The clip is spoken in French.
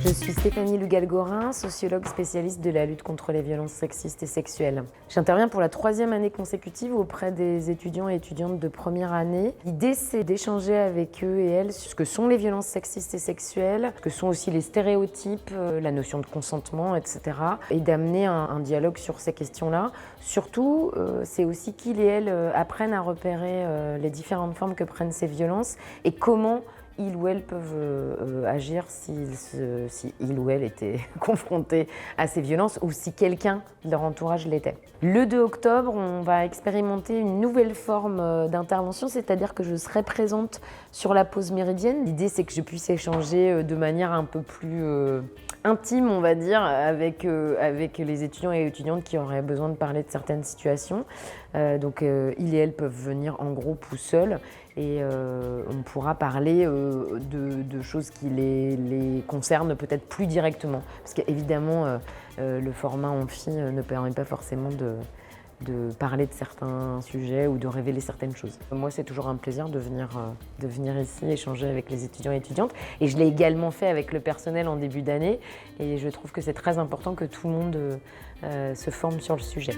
Je suis Stéphanie Lugalgorin, sociologue spécialiste de la lutte contre les violences sexistes et sexuelles. J'interviens pour la 3e année consécutive auprès des étudiants et étudiantes de première année. L'idée, c'est d'échanger avec eux et elles sur ce que sont les violences sexistes et sexuelles, ce que sont aussi les stéréotypes, la notion de consentement, etc. Et d'amener un dialogue sur ces questions-là. Surtout, c'est aussi qu'ils et elles apprennent à repérer les différentes formes que prennent ces violences et comment ils ou elles peuvent agir si ils ou elles étaient confrontés à ces violences ou si quelqu'un de leur entourage l'était. Le 2 octobre, on va expérimenter une nouvelle forme d'intervention, c'est-à-dire que je serai présente sur la pause méridienne. L'idée, c'est que je puisse échanger de manière un peu plus intime, on va dire, avec les étudiants et étudiantes qui auraient besoin de parler de certaines situations. Donc, ils et elles peuvent venir en groupe ou seuls et on pourra parler de choses qui les concernent peut-être plus directement. Parce qu'évidemment, le format amphi ne permet pas forcément de parler de certains sujets ou de révéler certaines choses. Moi, c'est toujours un plaisir de venir ici échanger avec les étudiants et étudiantes. Et je l'ai également fait avec le personnel en début d'année. Et je trouve que c'est très important que tout le monde se forme sur le sujet.